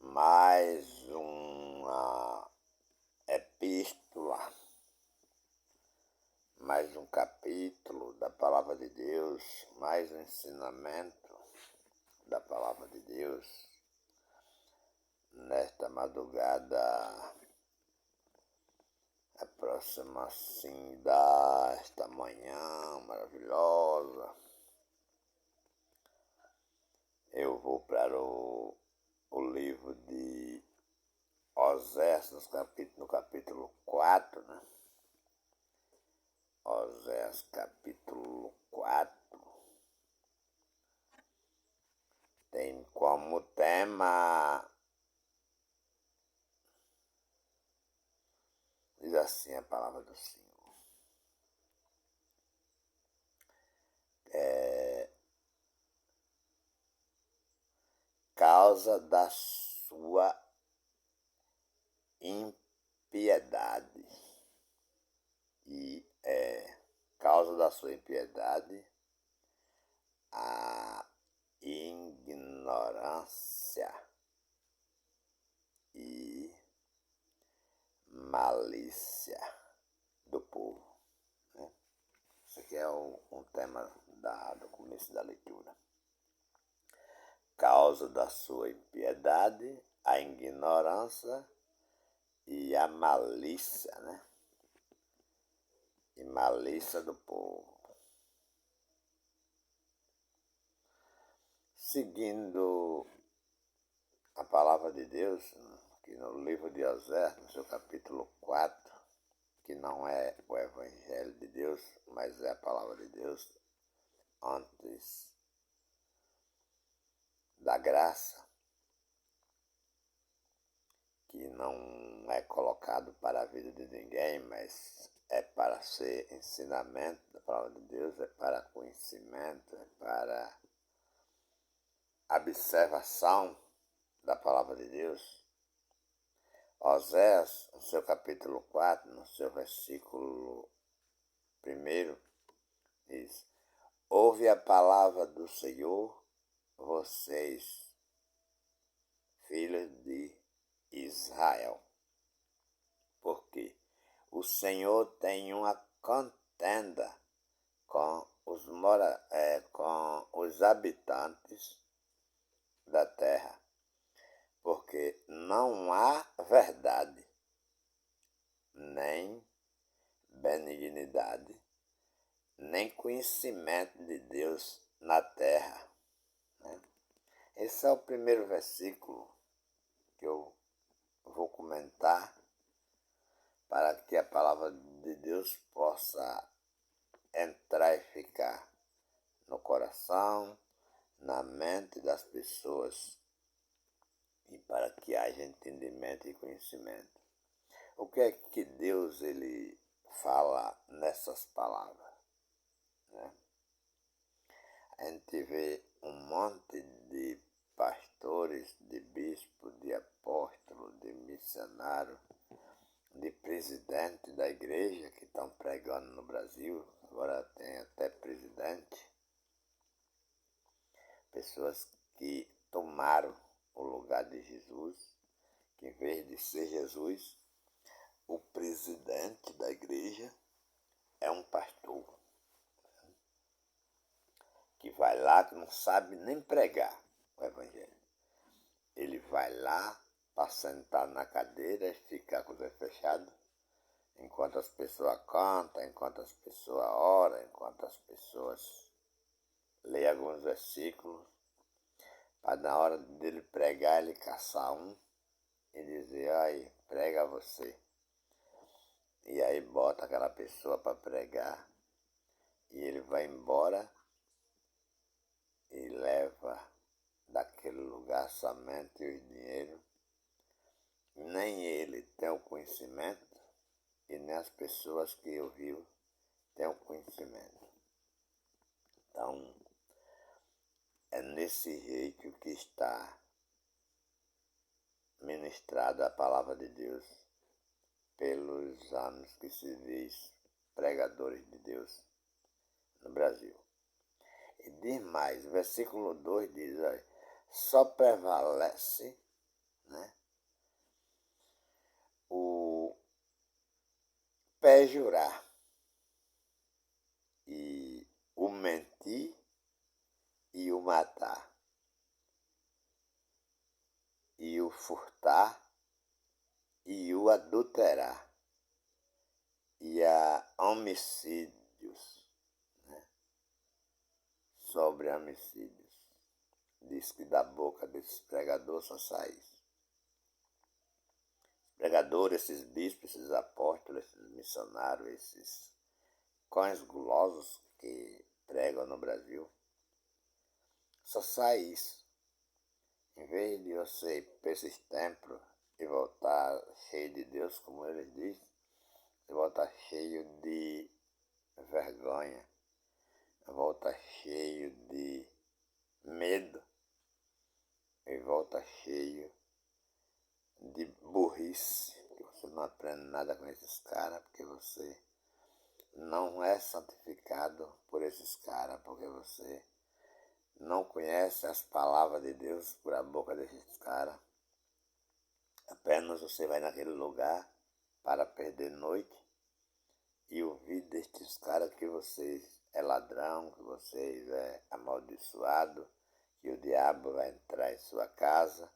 mais uma epístola, mais um capítulo da Palavra de Deus, mais um ensinamento da Palavra de Deus. Nesta madrugada, próxima assim desta manhã maravilhosa, eu vou para o livro de Oséias, no capítulo 4, né? Oséias, capítulo 4, tem como tema, diz assim a palavra do Senhor, causa da sua impiedade, causa da sua impiedade, a ignorância e malícia do povo. Né? Isso aqui é um tema do começo da leitura. Causa da sua impiedade, a ignorância e a malícia, né? E malícia do povo. Seguindo a palavra de Deus, aqui no livro de Oséias, no seu capítulo 4, que não é o Evangelho de Deus, mas é a palavra de Deus antes da graça, que não é colocado para a vida de ninguém, mas é para ser ensinamento da palavra de Deus, é para conhecimento, é para observação da palavra de Deus. Oséias, no seu capítulo 4, no seu versículo 1, diz: ouve a palavra do Senhor, vocês, filhos de Israel, porque o Senhor tem uma contenda com os habitantes da terra, porque não há verdade, nem benignidade, nem conhecimento de Deus na terra. Né? Esse é o primeiro versículo que eu vou comentar para que a palavra de Deus possa entrar e ficar no coração, na mente das pessoas e para que haja entendimento e conhecimento. O que é que Deus ele fala nessas palavras? Né? A gente vê um monte de pastores, de bispos, de apóstolos, de missionários, de presidente da igreja que estão pregando no Brasil, agora tem até presidente, pessoas que tomaram o lugar de Jesus, que em vez de ser Jesus, o presidente da igreja é um pastor, que vai lá, que não sabe nem pregar o evangelho. Ele vai lá para sentar na cadeira e ficar com os olhos fechados, enquanto as pessoas cantam, enquanto as pessoas oram, enquanto as pessoas lêem alguns versículos, para na hora dele pregar, ele caçar um e dizer: aí, prega você. E aí bota aquela pessoa para pregar e ele vai embora e leva daquele lugar somente o dinheiro. Nem ele tem o conhecimento e nem as pessoas que ouviu têm o conhecimento. Então, é nesse jeito que está ministrada a palavra de Deus pelos anos que se diz pregadores de Deus no Brasil. E diz mais, versículo 2 diz: olha, só prevalece né? O perjurar e o mentir e o matar e o furtar e o adulterar e a homicídios, né? Sobre homicídios. Diz que da boca desses pregadores só sai isso. Pregadores, esses bispos, esses apóstolos, esses missionários, esses cães gulosos que pregam no Brasil, só sai isso. Em vez de você ir para esses templos e voltar cheio de Deus, como eles dizem, você volta cheio de vergonha, volta cheio de medo e volta cheio de burrice, que você não aprende nada com esses caras, porque você não é santificado por esses caras, porque você não conhece as palavras de Deus por a boca desses caras. Apenas você vai naquele lugar para perder noite e ouvir destes caras que vocês é ladrão, que vocês é amaldiçoado, que o diabo vai entrar em sua casa,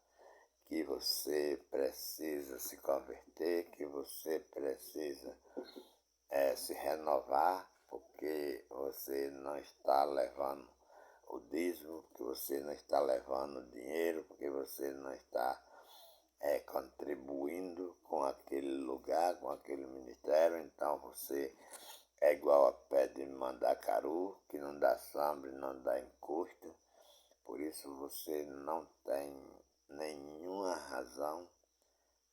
que você precisa se converter, que você precisa se renovar, porque você não está levando o dízimo, porque você não está levando dinheiro, porque você não está contribuindo com aquele lugar, com aquele ministério. Então você é igual a pé de mandacaru, que não dá sombra, não dá encosto. Por isso você não tem nenhuma razão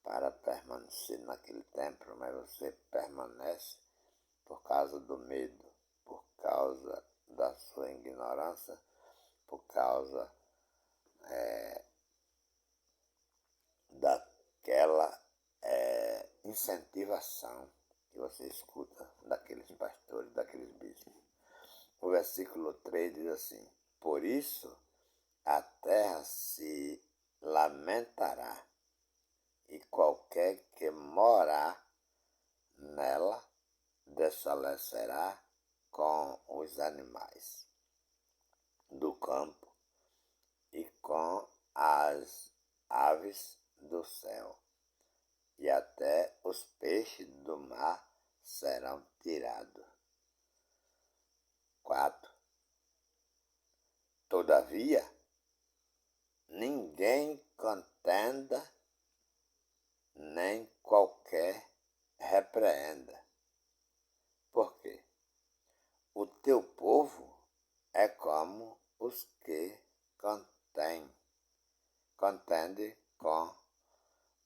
para permanecer naquele templo, mas você permanece por causa do medo, por causa da sua ignorância, por causa daquela incentivação que você escuta daqueles pastores, daqueles bispos. O versículo 3 diz assim: por isso a terra se lamentará, e qualquer que morar nela desfalecerá com os animais do campo e com as aves do céu, e até os peixes do mar serão tirados. 4. Todavia, ninguém contenda, nem qualquer repreenda. Por quê? O teu povo é como os que contende com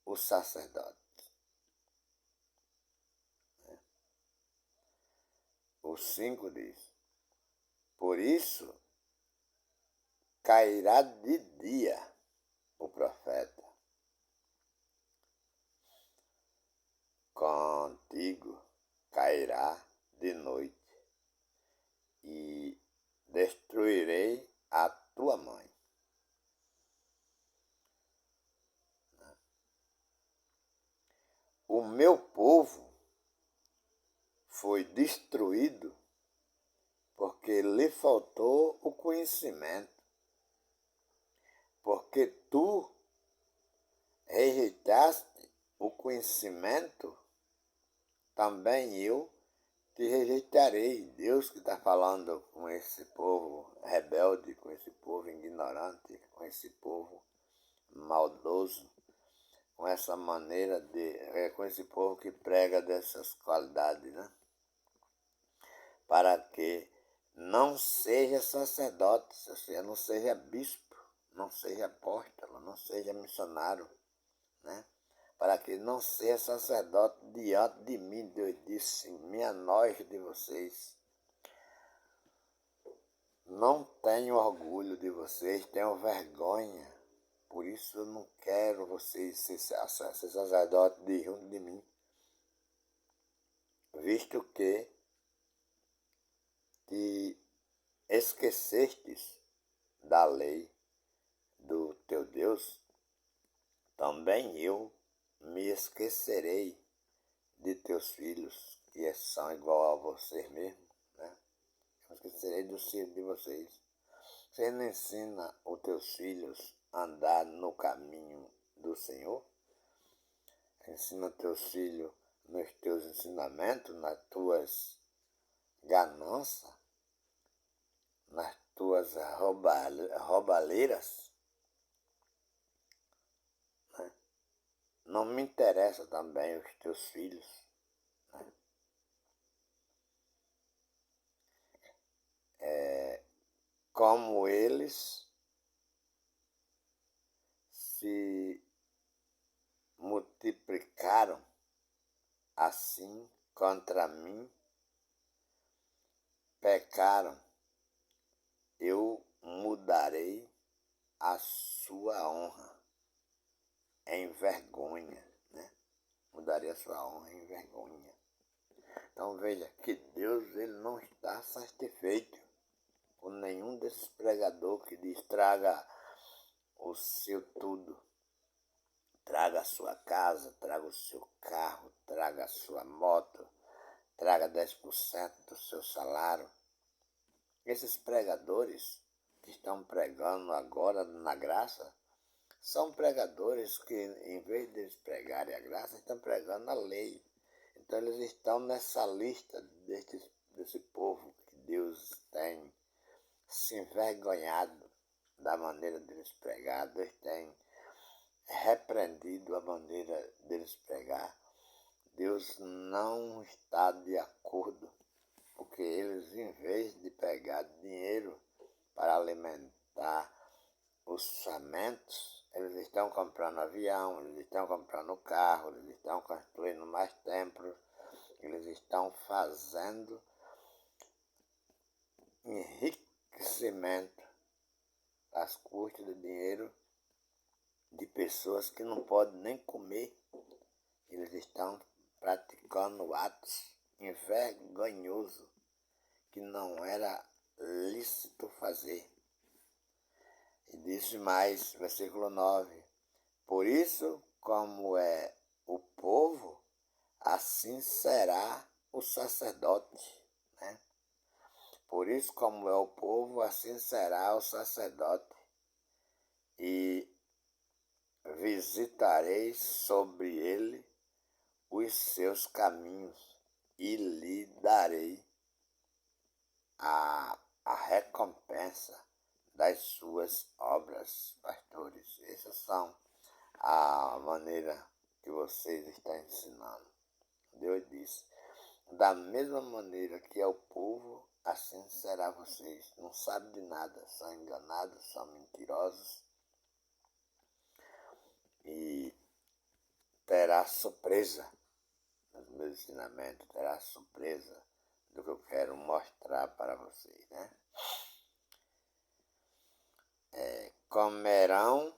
o sacerdote. O 5 diz: por isso cairá de dia o profeta, contigo cairá de noite, e destruirei a tua mãe. O meu povo foi destruído porque lhe faltou o conhecimento, porque tu rejeitaste o conhecimento, também eu te rejeitarei. Deus que está falando com esse povo rebelde, com esse povo ignorante, com esse povo maldoso, com essa maneira com esse povo que prega dessas qualidades, né? Para que não seja sacerdote, ou seja, não seja bispo, não seja apóstolo, não seja missionário, né? Para que não seja sacerdote diante de mim. Deus disse: minha noja de vocês. Não tenho orgulho de vocês, tenho vergonha. Por isso eu não quero vocês ser sacerdote junto de mim. Visto que te esquecestes da lei do teu Deus, também eu me esquecerei de teus filhos, que são igual a vocês mesmos, né? Eu esquecerei dos filhos de vocês. Você não ensina os teus filhos a andar no caminho do Senhor? Ensina teus filhos nos teus ensinamentos, nas tuas ganâncias, nas tuas roubaleiras, né? Não me interessa também os teus filhos, né? Como eles se multiplicaram assim contra mim, pecaram, eu mudarei a sua honra em vergonha, né? Mudarei a sua honra em vergonha. Então veja que Deus ele não está satisfeito com nenhum desses pregadores que diz traga o seu tudo, traga a sua casa, traga o seu carro, traga a sua moto, traga 10% do seu salário. Esses pregadores que estão pregando agora na graça são pregadores que, em vez de eles pregarem a graça, estão pregando a lei. Então eles estão nessa lista desse povo que Deus tem se envergonhado da maneira deles pregar. Deus tem repreendido a maneira deles pregar. Deus não está de acordo, porque eles, em vez de pegar dinheiro para alimentar os famintos, eles estão comprando avião, eles estão comprando carro, eles estão construindo mais templos, eles estão fazendo enriquecimento às custas do dinheiro de pessoas que não podem nem comer. Eles estão praticando atos envergonhosos que não era lícito fazer. E disse mais, versículo 9, por isso, como é o povo, assim será o sacerdote, né? Por isso, como é o povo, assim será o sacerdote. E visitarei sobre ele os seus caminhos e lhe darei a recompensa das suas obras, pastores. Essas são a maneira que vocês estão ensinando. Deus disse, da mesma maneira que é o povo, assim será vocês. Não sabem de nada, são enganados, são mentirosos. E terá surpresa nos meus ensinamentos, terá surpresa do que eu quero mostrar para vocês, né? Comerão,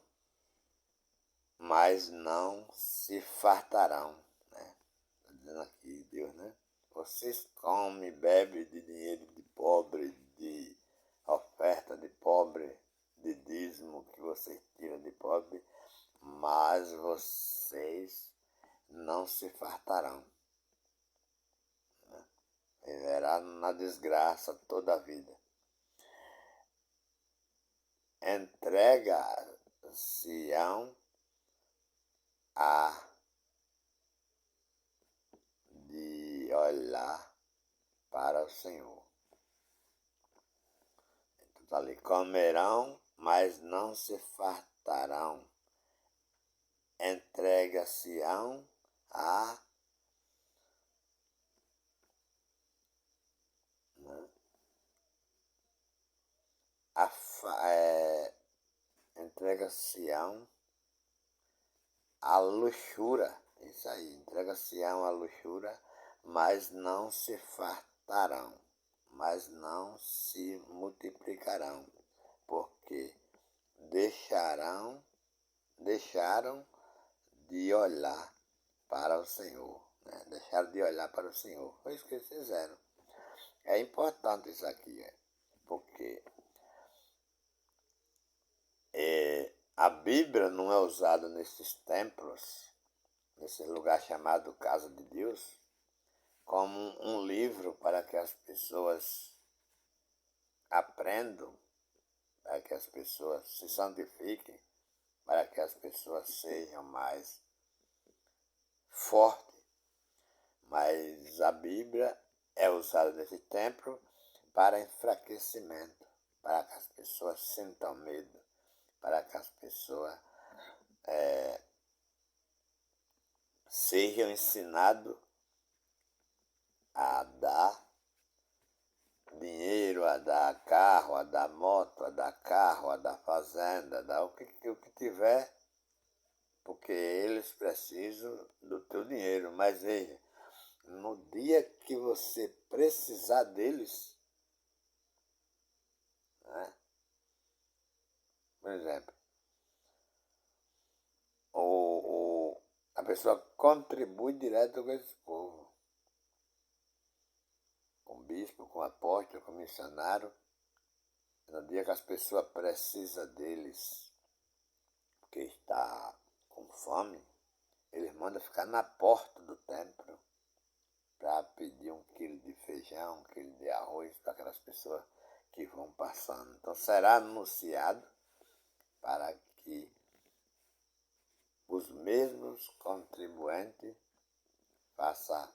mas não se fartarão, né? Está dizendo aqui Deus, né? Vocês comem e bebem de dinheiro de pobre, de oferta de pobre, de dízimo que vocês tiram de pobre, mas vocês não se fartarão, né? Viverá na desgraça toda a vida. Entrega-se-ão a de olhar para o Senhor. Então, ali, comerão, mas não se fartarão. Entrega-se-ão a, né? Entrega-se-ão a luxúria. Isso aí, entrega-se-ão a luxúria, mas não se fartarão, mas não se multiplicarão, porque deixaram de olhar para o Senhor, né? Deixaram de olhar para o Senhor. Foi isso que eles fizeram. É importante isso aqui, porque a Bíblia não é usada nesses templos, nesse lugar chamado Casa de Deus, como um livro para que as pessoas aprendam, para que as pessoas se santifiquem, para que as pessoas sejam mais fortes. Mas a Bíblia é usada nesse templo para enfraquecimento, para que as pessoas sintam medo, para que as pessoas sejam ensinadas a dar dinheiro, a dar carro, a dar moto, a dar carro, a dar fazenda, a dar o que tiver, porque eles precisam do teu dinheiro. Mas veja, no dia que você precisar deles, né? Por exemplo, a pessoa contribui direto com esse povo, com o bispo, com o apóstolo, com o missionário. No dia que as pessoas precisam deles, porque está com fome, eles mandam ficar na porta do templo para pedir 1 quilo de feijão, 1 quilo de arroz para aquelas pessoas que vão passando. Então será anunciado para que os mesmos contribuintes façam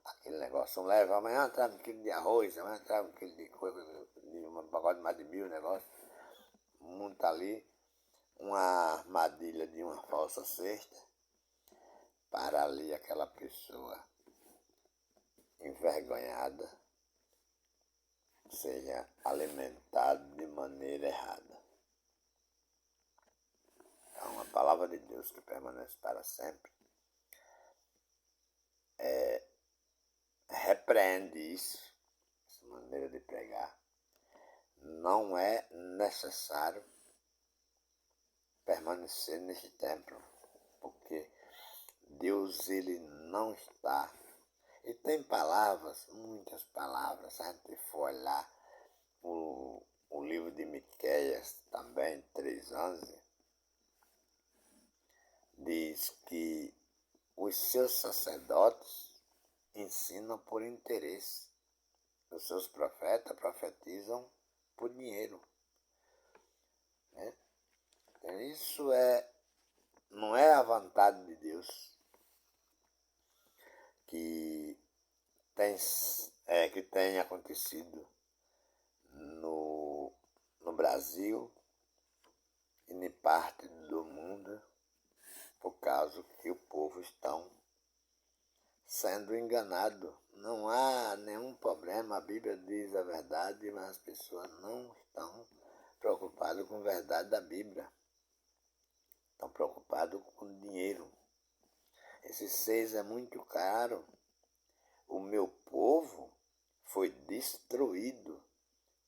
aquele negócio. Leva, amanhã traz 1 quilo de arroz, amanhã traz 1 quilo de coisa, de um pacote de mais de 1.000 negócio. Monta ali uma armadilha de uma falsa cesta para ali aquela pessoa envergonhada seja alimentada de maneira errada. Então, a palavra de Deus que permanece para sempre repreende isso, essa maneira de pregar. Não é necessário permanecer neste templo, porque Deus ele não está. E tem palavras, muitas palavras, se a gente for olhar o livro de Miqueias, também 3:11, diz que os seus sacerdotes ensinam por interesse, os seus profetas profetizam por dinheiro. Né? Então, isso não é a vontade de Deus que tem acontecido no Brasil e em parte do mundo, por causa que o povo está sendo enganado. Não há nenhum problema, a Bíblia diz a verdade, mas as pessoas não estão preocupadas com a verdade da Bíblia. Estão preocupados com dinheiro. Esse 6 é muito caro. O meu povo foi destruído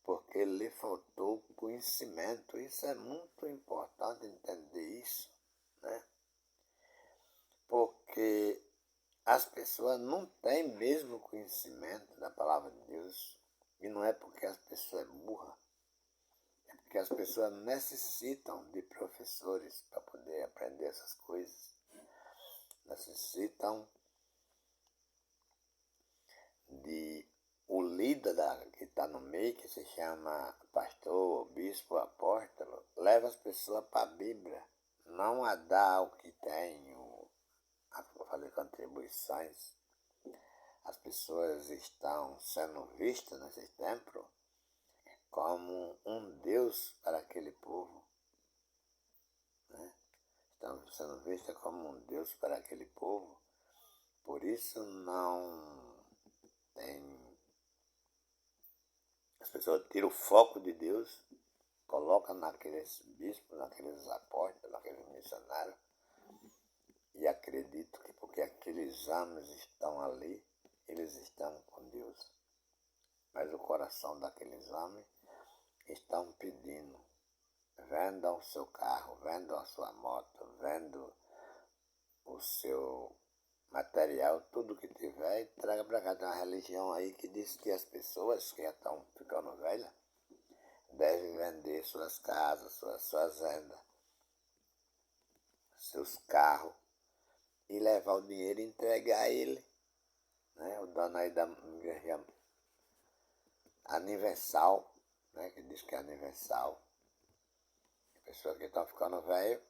porque lhe faltou conhecimento. Isso é muito importante entender isso, né? Porque as pessoas não têm mesmo conhecimento da palavra de Deus. E não é porque as pessoas são burras. É porque as pessoas necessitam de professores para poder aprender essas coisas. Necessitam de o líder que está no meio, que se chama pastor, bispo, apóstolo, leva as pessoas para a Bíblia, não a dar o que tem, a fazer contribuições. As pessoas estão sendo vistas nesse templo como um Deus para aquele povo. Né? Estão sendo vistas como um Deus para aquele povo. Por isso não tem. As pessoas tiram o foco de Deus, colocam naqueles bispos, naqueles apóstolos, naqueles missionários, e acredito que porque aqueles homens estão ali, eles estão com Deus. Mas o coração daqueles homens estão pedindo, venda o seu carro, venda a sua moto, venda o seu material, tudo que tiver, e traga para cá. Tem uma religião aí que diz que as pessoas que já estão ficando velhas devem vender suas casas, suas fazendas, seus carros e levar o dinheiro e entregar a ele, né? O dono aí da igreja Universal, né? Que diz que é Universal. Pessoas que estão ficando velho,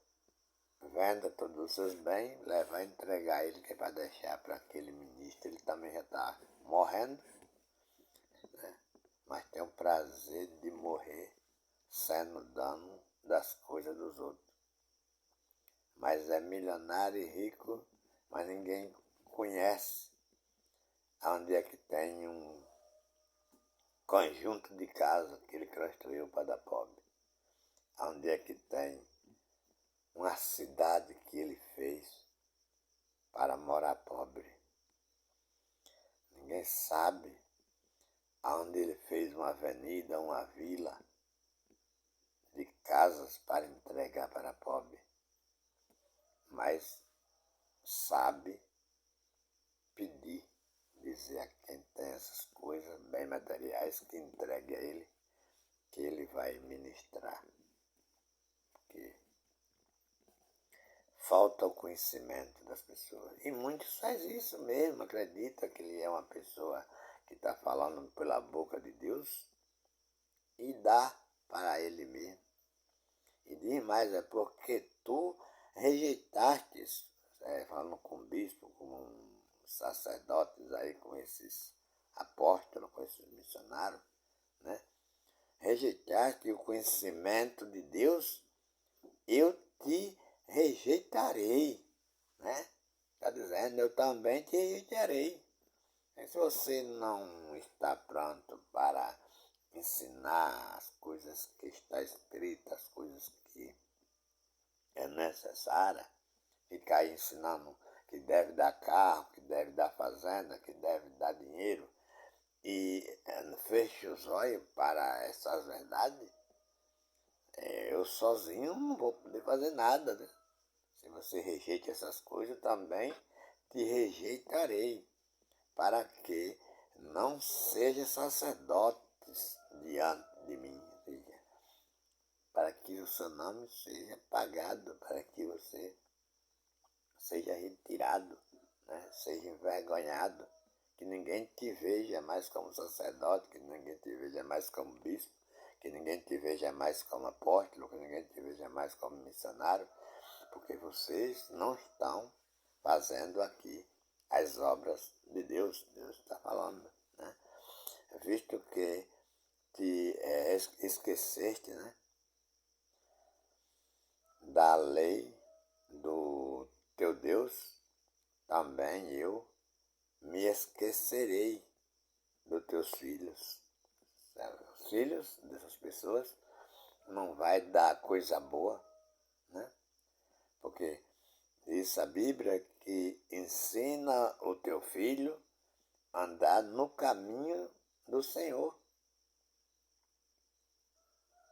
venda todos os seus bens, levar e entregar ele, que é para deixar para aquele ministro. Ele também já está morrendo, né? Mas tem o prazer de morrer sendo dono das coisas dos outros. Mas é milionário e rico, mas ninguém conhece onde é que tem um conjunto de casas que ele construiu para dar pobre. Onde é que tem uma cidade que ele fez para morar pobre. Ninguém sabe aonde ele fez uma avenida, uma vila de casas para entregar para pobre. Mas sabe pedir, dizer a quem tem essas coisas, bem materiais, que entregue a ele, que ele vai ministrar. Porque falta o conhecimento das pessoas. E muitos fazem isso mesmo, acredita que ele é uma pessoa que está falando pela boca de Deus e dá para ele mesmo. E diz mais, é porque tu rejeitaste, falando com o bispo, com sacerdotes aí, com esses apóstolos, com esses missionários, né? Rejeitaste o conhecimento de Deus, eu te rejeitarei, né? Está dizendo, eu também te rejeitarei. E se você não está pronto para ensinar as coisas que está escritas, as coisas que é necessária, ficar ensinando que deve dar carro, que deve dar fazenda, que deve dar dinheiro, e feche os olhos para essas verdades, eu sozinho não vou poder fazer nada, né? Se você rejeita essas coisas, também te rejeitarei, para que não seja sacerdotes diante de mim, para que o seu nome seja apagado, para que você seja retirado, né? Seja envergonhado, que ninguém te veja mais como sacerdote, que ninguém te veja mais como bispo, que ninguém te veja mais como apóstolo, que ninguém te veja mais como missionário, porque vocês não estão fazendo aqui as obras de Deus. Deus está falando, né? Visto que te esqueceste, né, da lei do teu Deus, também eu me esquecerei dos teus filhos. Os filhos dessas pessoas não vai dar coisa boa, né? Porque diz a Bíblia que ensina o teu filho a andar no caminho do Senhor.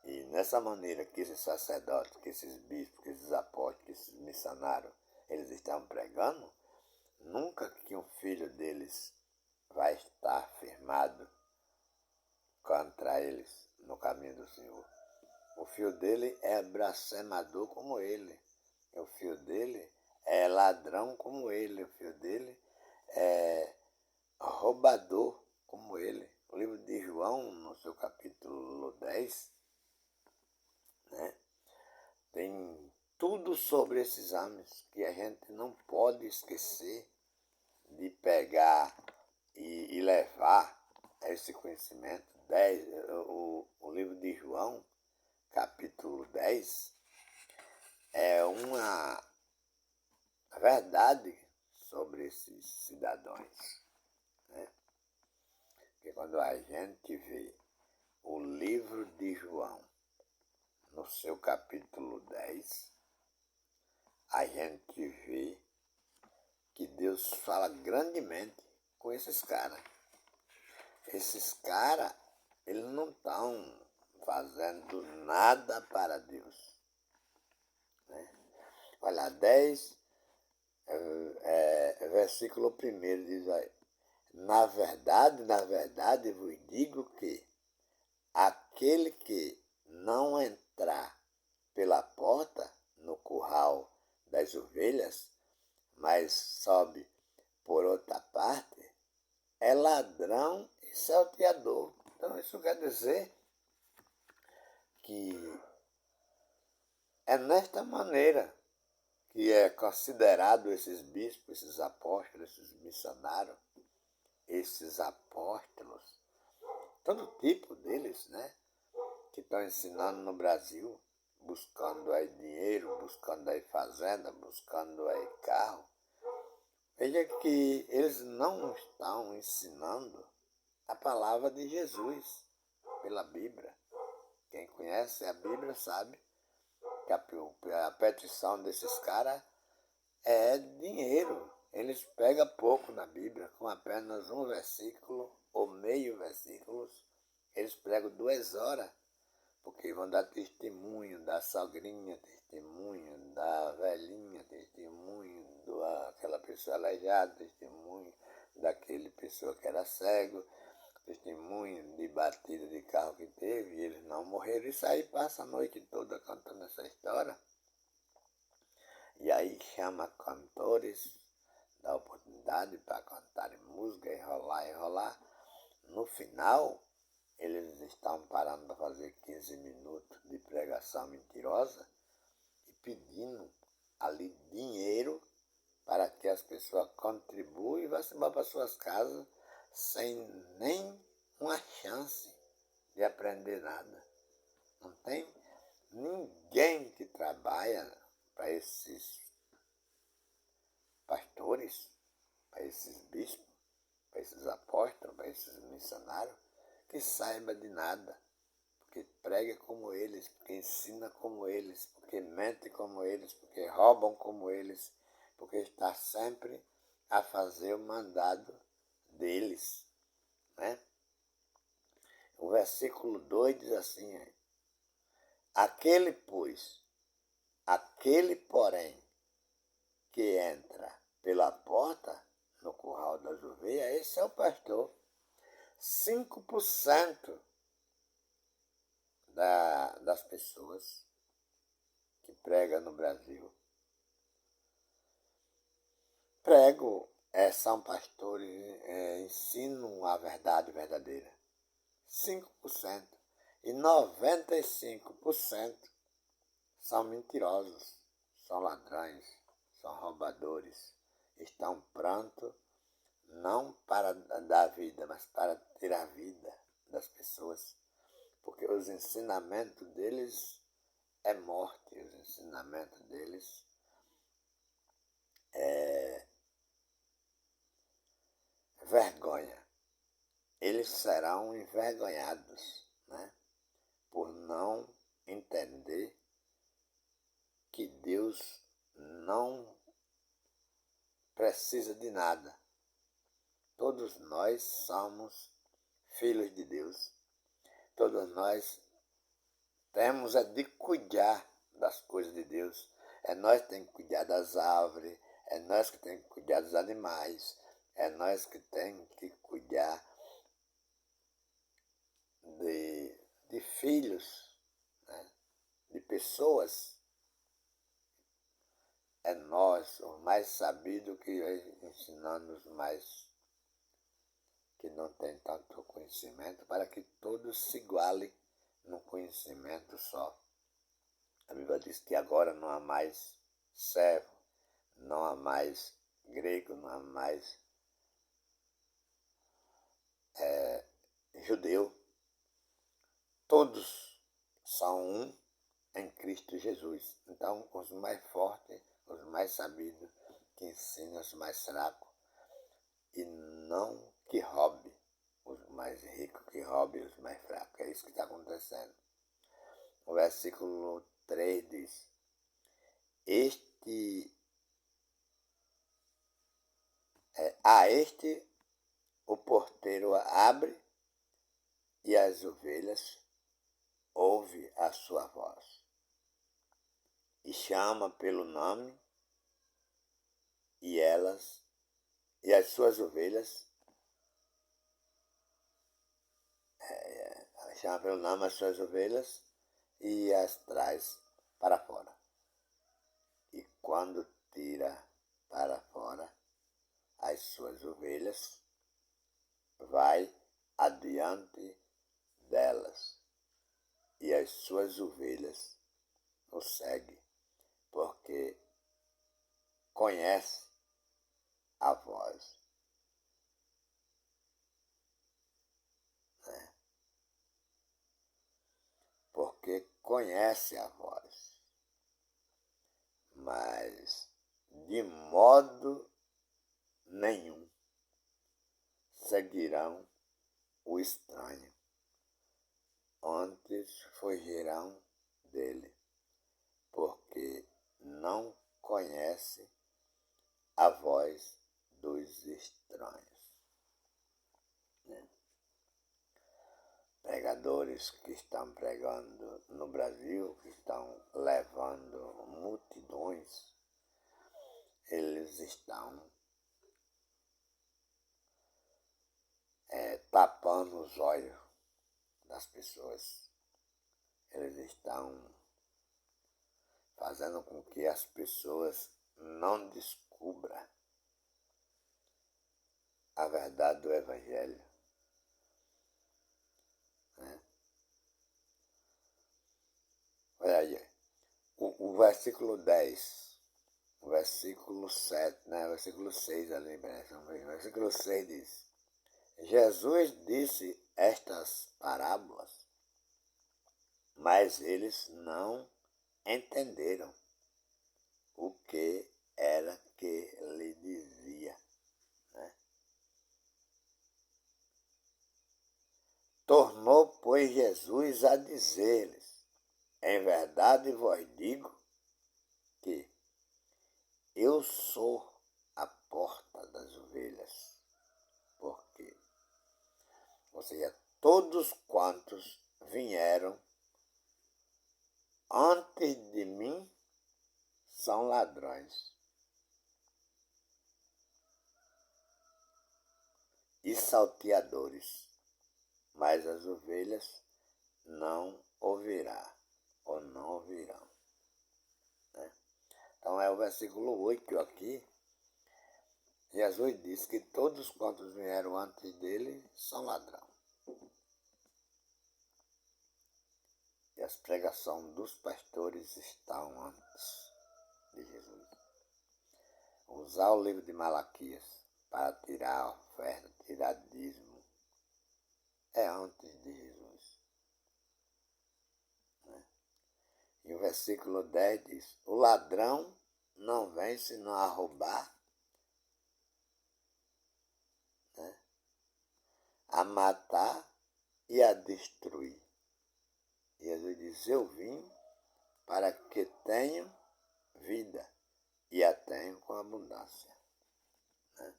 E nessa maneira que esses sacerdotes, que esses bispos, que esses apóstolos, que esses missionários, eles estão pregando, nunca que um filho deles vai estar firmado contra eles no caminho do Senhor. O filho dele é blasfemador como ele. O filho dele é ladrão como ele. O filho dele é roubador como ele. O livro de João, no seu capítulo 10, né, tem tudo sobre esses homens que a gente não pode esquecer de pegar e levar esse conhecimento. O livro de João, capítulo 10, é uma verdade sobre esses cidadãos, né? Porque quando a gente vê o livro de João, no seu capítulo 10, a gente vê que Deus fala grandemente com esses caras. Esses caras, eles não estão fazendo nada para Deus, né? Olha, 10, versículo 1 diz aí: na verdade, vos digo que aquele que não entrar pela porta no curral das ovelhas, mas sobe por outra parte, é ladrão e salteador. Então isso quer dizer que é nesta maneira que é considerado esses bispos, esses apóstolos, esses missionários, esses apóstolos, todo tipo deles, né? Que estão ensinando no Brasil, buscando aí dinheiro, buscando aí fazenda, buscando aí carro. Veja que eles não estão ensinando a palavra de Jesus pela Bíblia. Quem conhece a Bíblia sabe que a petição desses caras é dinheiro. Eles pegam pouco na Bíblia, com apenas um versículo ou meio versículo. Eles pregam 2 horas, porque vão dar testemunho da sogrinha, testemunho da velhinha, testemunho daquela pessoa aleijada, testemunho daquele pessoa que era cego, testemunho de batida de carro que teve, e eles não morreram. Isso aí passa a noite toda contando essa história. E aí chama cantores, dá oportunidade para cantarem música, enrolar. No final, eles estão parando para fazer 15 minutos de pregação mentirosa e pedindo ali dinheiro para que as pessoas contribuam e vão embora para suas casas sem nem uma chance de aprender nada. Não tem ninguém que trabalha para esses pastores, para esses bispos, para esses apóstolos, para esses missionários, que saiba de nada, porque prega como eles, porque ensina como eles, porque mente como eles, porque roubam como eles, porque está sempre a fazer o mandado deles, né? O versículo 2 diz assim: aquele, porém, que entra pela porta no curral das ovelhas, esse é o pastor. 5% das pessoas que pregam no Brasil são pastores, ensinam a verdade verdadeira. 5%. E 95% são mentirosos, são ladrões, são roubadores. Estão prontos não para dar vida, mas para tirar a vida das pessoas. Porque os ensinamentos deles é morte, os ensinamentos deles é vergonha. Eles serão envergonhados, né? Por não entender que Deus não precisa de nada. Todos nós somos filhos de Deus. Todos nós temos de cuidar das coisas de Deus. É nós que temos que cuidar das árvores, é nós que temos que cuidar dos animais, é nós que temos que cuidar de filhos, né? De pessoas. É nós, os mais sabidos, que ensinando os mais que não têm tanto conhecimento, para que todos se igualem no conhecimento só. A Bíblia diz que agora não há mais servo, não há mais grego, não há mais judeu. Todos são um em Cristo Jesus. Então, os mais fortes, os mais sabidos, que ensinam os mais fracos, e não que roube os mais ricos, que roube os mais fracos. É isso que está acontecendo. O versículo 3 diz: este o porteiro abre e as ovelhas ouvem a sua voz e chama pelo nome, e as suas ovelhas chama pelo nome as suas ovelhas e as traz para fora. E quando tira tira para fora as suas ovelhas, vai adiante delas, e as suas ovelhas o seguem, porque conhece a voz. Né? Porque conhece a voz. Mas de modo nenhum seguirão o estranho, antes fugirão dele, porque não conhece a voz dos estranhos. Né? Pregadores que estão pregando no Brasil, que estão levando multidões, eles estão tapando os olhos das pessoas. Eles estão fazendo com que as pessoas não descubram a verdade do Evangelho. Né? Olha aí, o versículo 10, o versículo 7, né? O versículo 6 ali, o versículo 6 diz: Jesus disse estas parábolas, mas eles não entenderam o que era que lhe dizia. Né? Tornou, pois, Jesus a dizer-lhes: em verdade vos digo que eu sou a porta das ovelhas. Porque, ou seja, todos quantos vieram antes de mim são ladrões e salteadores, mas as ovelhas não ouvirá ou não ouvirão. Né? Então é o versículo 8 aqui. Jesus diz que todos quantos vieram antes dele são ladrão. E as pregações dos pastores estão antes de Jesus. Usar o livro de Malaquias para tirar a oferta, tirar dízimo, é antes de Jesus. Né? E o versículo 10 diz: o ladrão não vem senão a roubar, né? A matar e a destruir. Jesus diz: eu vim para que tenham vida e a tenham com abundância. Né?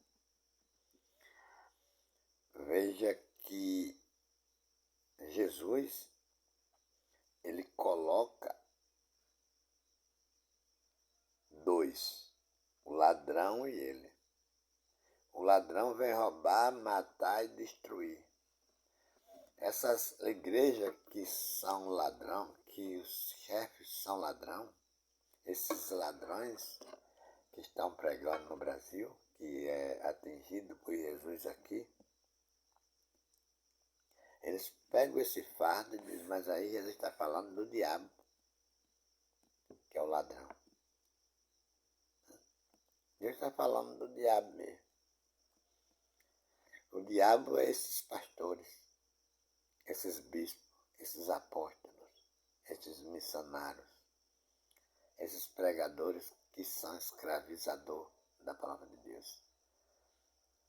Veja que Jesus, ele coloca dois, o ladrão e ele. O ladrão vem roubar, matar e destruir. Essas igrejas que são ladrão, que os chefes são ladrão, esses ladrões que estão pregando no Brasil, que é atingido por Jesus aqui, eles pegam esse fardo e dizem: mas aí Jesus está falando do diabo, que é o ladrão. Deus está falando do diabo mesmo. O diabo é esses pastores, esses bispos, esses apóstolos, esses missionários, esses pregadores que são escravizadores da palavra de Deus.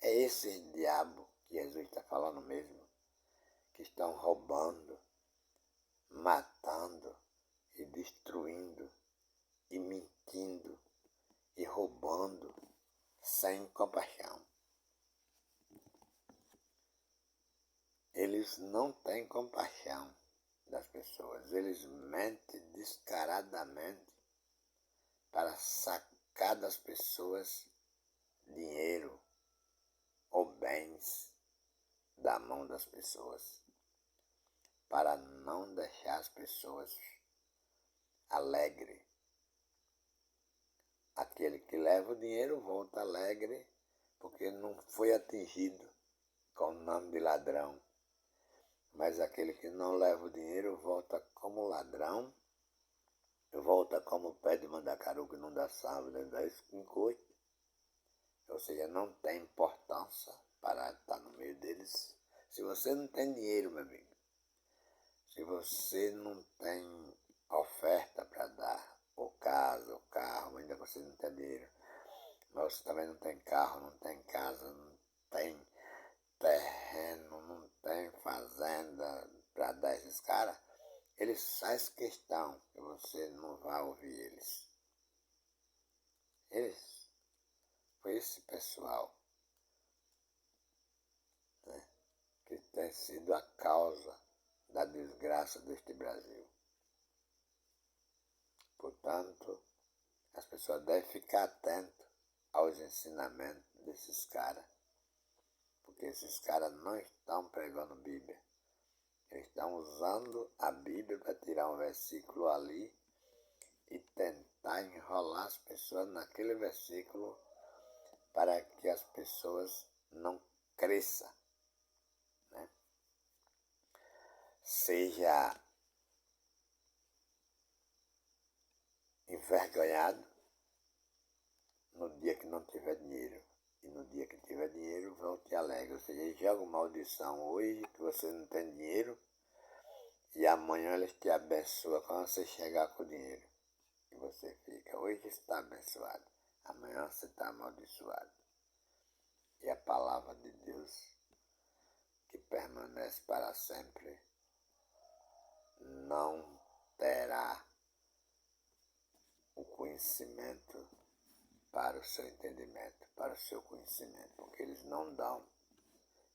É esse diabo que Jesus está falando mesmo, que estão roubando, matando e destruindo e mentindo e roubando sem compaixão. Eles não têm compaixão das pessoas, eles mentem descaradamente para sacar das pessoas dinheiro ou bens da mão das pessoas, para não deixar as pessoas alegres, Aquele que leva o dinheiro volta alegre, porque não foi atingido com o nome de ladrão. Mas aquele que não leva o dinheiro volta como ladrão, volta como pé de mandacaru que não dá salvo dentro da encosto. Ou seja, não tem importância para estar no meio deles. Se você não tem dinheiro, meu amigo, se você não tem oferta para dar, ou casa, ou carro, ainda você não tem dinheiro, mas você também não tem carro, não tem casa, não tem terreno, não tem fazenda para dar esses caras, eles fazem questão que você não vá ouvir eles. Foi esse pessoal, né, que tem sido a causa da desgraça deste Brasil. Portanto, as pessoas devem ficar atentas aos ensinamentos desses caras, porque esses caras não estão pregando Bíblia. Eles estão usando a Bíblia para tirar um versículo ali e tentar enrolar as pessoas naquele versículo para que as pessoas não cresçam, né? Seja envergonhado no dia que não tiver dinheiro. E no dia que tiver dinheiro, volte alegre. Ou seja, joga uma maldição hoje que você não tem dinheiro e amanhã eles te abençoam quando você chegar com o dinheiro. E você fica, hoje está abençoado, amanhã você está amaldiçoado. E a palavra de Deus, que permanece para sempre, não terá o conhecimento para o seu entendimento, para o seu conhecimento, porque eles não dão.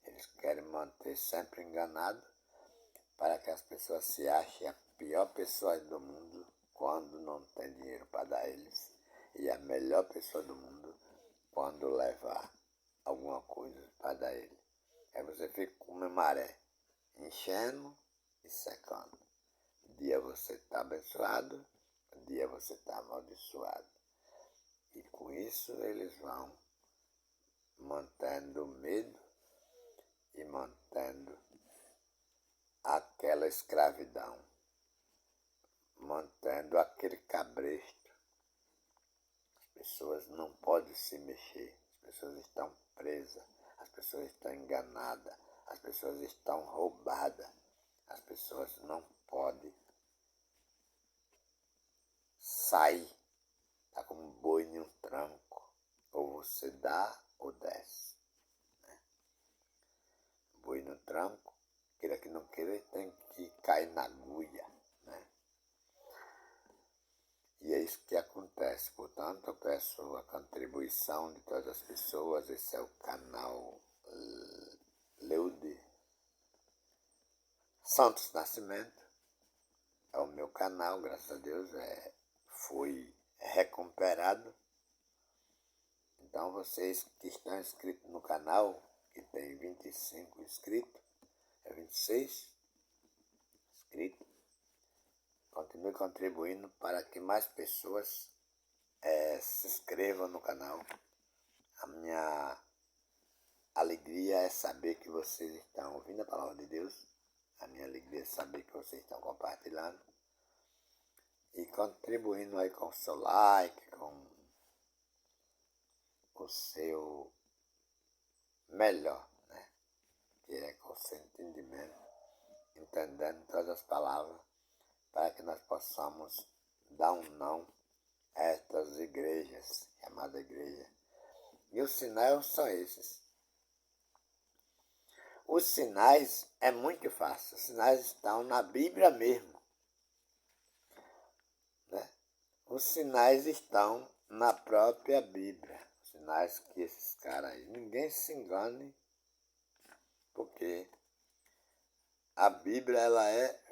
Eles querem manter sempre enganado para que as pessoas se achem a pior pessoa do mundo quando não tem dinheiro para dar a eles e a melhor pessoa do mundo quando levar alguma coisa para dar a ele. Aí você fica como maré, enchendo e secando. Um dia você está abençoado, um dia você está amaldiçoado. E com isso eles vão mantendo medo e mantendo aquela escravidão, mantendo aquele cabresto. As pessoas não podem se mexer, as pessoas estão presas, as pessoas estão enganadas, as pessoas estão roubadas, as pessoas não podem sair, está como um boi em um tranco, ou você dá ou desce, né? Boi no tranco, queira que não queira, tem que cair na agulha, né? E é isso que acontece. Portanto, eu peço a contribuição de todas as pessoas. Esse é o canal Leude Santos Nascimento. É o meu canal, graças a Deus, foi recuperado. Então, vocês que estão inscritos no canal, que tem 25 inscritos, 26 inscritos, continue contribuindo para que mais pessoas se inscrevam no canal. A minha alegria é saber que vocês estão ouvindo a palavra de Deus. A minha alegria é saber que vocês estão compartilhando e contribuindo aí com o seu like, com o seu melhor, né? Que é com o seu entendimento, entendendo todas as palavras, para que nós possamos dar um não a estas igrejas, chamada igreja. E os sinais são esses. Os sinais é muito fácil. Os sinais estão na Bíblia mesmo, né? Os sinais estão na própria Bíblia. Os sinais que esses caras aí, ninguém se engane, porque a Bíblia ela é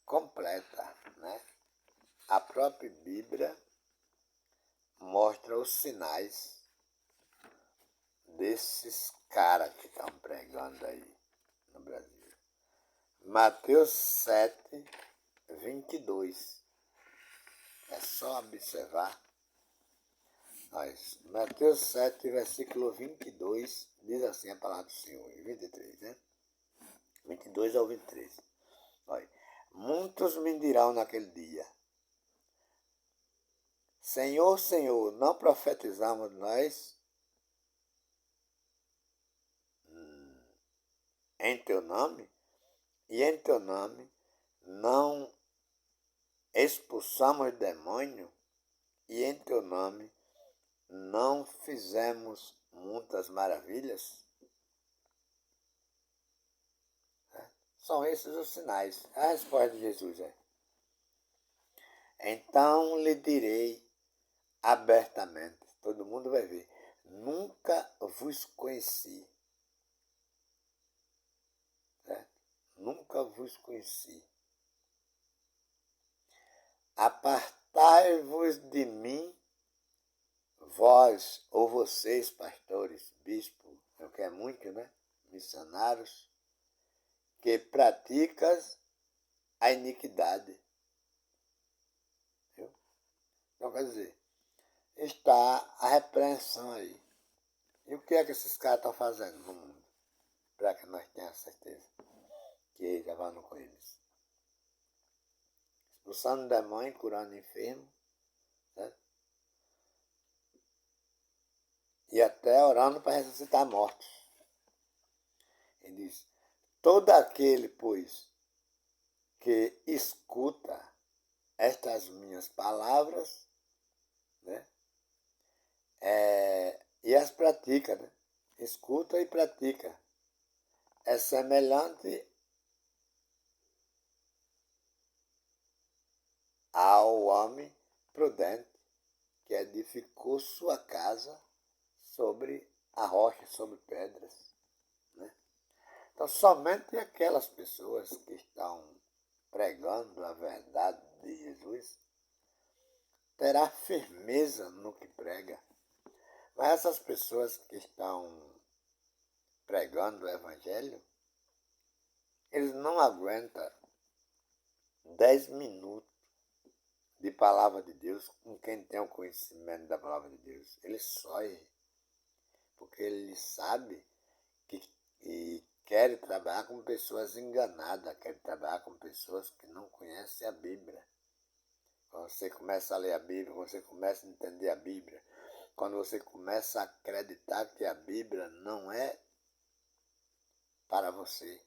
completa, né? A própria Bíblia mostra os sinais desses caras que estão pregando aí no Brasil. Mateus 7, 22. É só observar Mas Mateus 7, versículo 22, diz assim a palavra do Senhor, e 23, né? 22 ao 23. Olha, muitos me dirão naquele dia: Senhor, Senhor, não profetizamos nós em teu nome? E em teu nome não expulsamos demônio? E em teu nome não fizemos muitas maravilhas? São esses os sinais. A resposta de Jesus é: então lhe direi abertamente, todo mundo vai ver, nunca vos conheci. Certo? Nunca vos conheci. Apartai-vos de mim, vós ou vocês, pastores, bispos, é o que é muito, né? Missionários, que praticas a iniquidade. Viu? Então, quer dizer, está a repreensão aí. E o que é que esses caras estão fazendo no mundo? Para que nós tenhamos certeza que eles já vão com eles. Expulsando demônio, curando enfermo, certo? E até orando para ressuscitar mortos. Ele diz: todo aquele, pois, que escuta estas minhas palavras, né, e as pratica, né, escuta e pratica, é semelhante ao homem prudente que edificou sua casa sobre a rocha, sobre pedras. Né? Então, somente aquelas pessoas que estão pregando a verdade de Jesus terá firmeza no que prega. Mas essas pessoas que estão pregando o Evangelho, eles não aguentam 10 minutos de palavra de Deus com quem tem o conhecimento da palavra de Deus. Eles sonham, porque eles sabem que querem trabalhar com pessoas enganadas, querem trabalhar com pessoas que não conhecem a Bíblia. Quando você começa a ler a Bíblia, quando você começa a entender a Bíblia, quando você começa a acreditar que a Bíblia não é para você.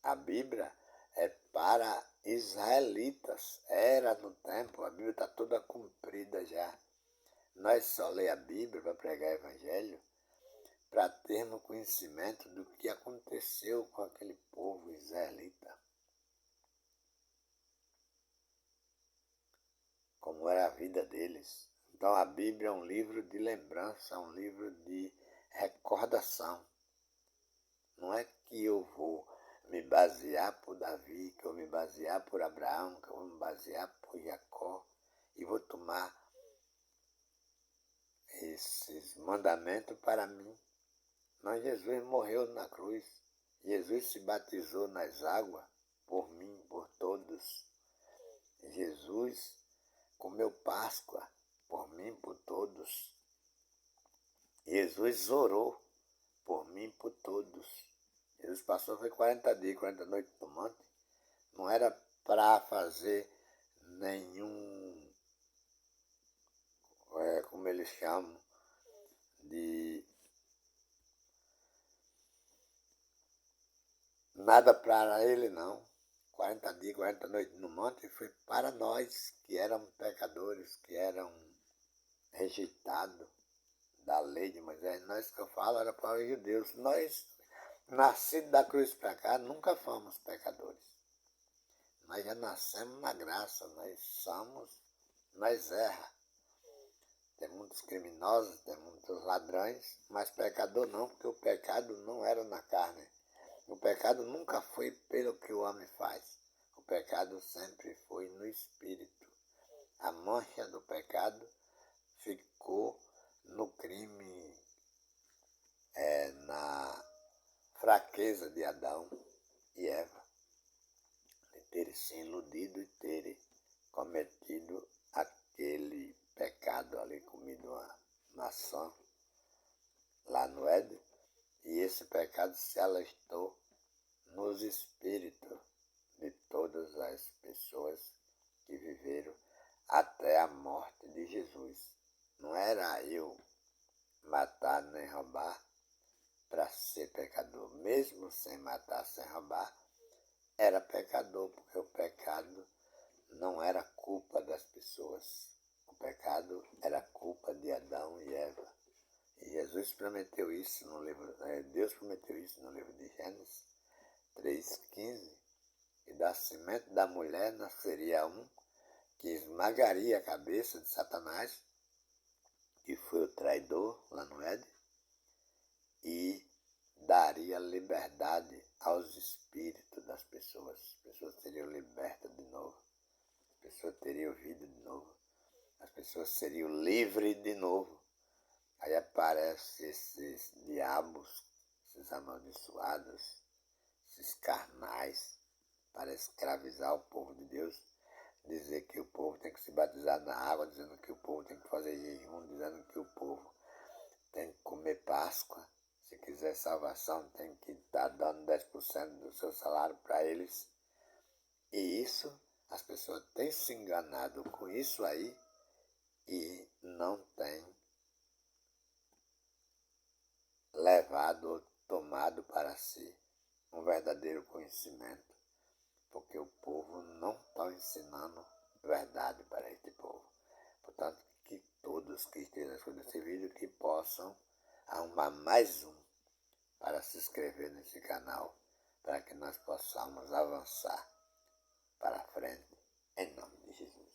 A Bíblia é para israelitas. Era no tempo, a Bíblia está toda cumprida já. Nós só lemos a Bíblia para pregar o Evangelho, para termos conhecimento do que aconteceu com aquele povo israelita. Como era a vida deles. Então a Bíblia é um livro de lembrança, é um livro de recordação. Não é que eu vou me basear por Davi, que eu vou me basear por Abraão, que eu vou me basear por Jacó e vou tomar esses mandamentos para mim. Mas Jesus morreu na cruz. Jesus se batizou nas águas por mim, por todos. Jesus comeu Páscoa por mim, por todos. Jesus orou por mim, por todos. Jesus passou, foi 40 dias, 40 noites no monte. Não era para fazer nenhum, como eles chamam, de nada para ele, não. 40 dias, 40 noites no monte foi para nós que éramos pecadores, que eram rejeitados da lei de Moisés. Nós que eu falo era para os judeus. Nós, nascidos da cruz para cá, nunca fomos pecadores. Nós já nascemos na graça, nós erra. Tem muitos criminosos, tem muitos ladrões, mas pecador não, porque o pecado não era na carne. O pecado nunca foi pelo que o homem faz. O pecado sempre foi no espírito. A mancha do pecado ficou no crime, na fraqueza de Adão e Eva, de terem se iludido e terem cometido aquele pecado ali, e comido uma maçã lá no Éden, e esse pecado se alistou nos espíritos de todas as pessoas que viveram até a morte de Jesus. Não era eu matar nem roubar para ser pecador. Mesmo sem matar, sem roubar, era pecador, porque o pecado não era culpa das pessoas. O pecado era culpa de Adão e Eva. E Jesus prometeu isso no livro, Deus prometeu isso no livro de Gênesis 3,15, e da semente da mulher nasceria um que esmagaria a cabeça de Satanás, que foi o traidor lá no Éden, e daria liberdade aos espíritos das pessoas. As pessoas seriam libertas de novo, as pessoas teriam vida de novo, as pessoas seriam livres de novo. Aí aparecem esses diabos, esses amaldiçoados, esses carnais, para escravizar o povo de Deus, dizer que o povo tem que se batizar na água, dizendo que o povo tem que fazer jejum, dizendo que o povo tem que comer Páscoa. Se quiser salvação, tem que estar dando 10% do seu salário para eles. E isso, as pessoas têm se enganado com isso aí e não têm levado ou tomado para si um verdadeiro conhecimento, porque o povo não está ensinando verdade para este povo. Portanto, que todos que estejam escutando esse vídeo que possam arrumar mais um para se inscrever nesse canal, para que nós possamos avançar para frente, em nome de Jesus.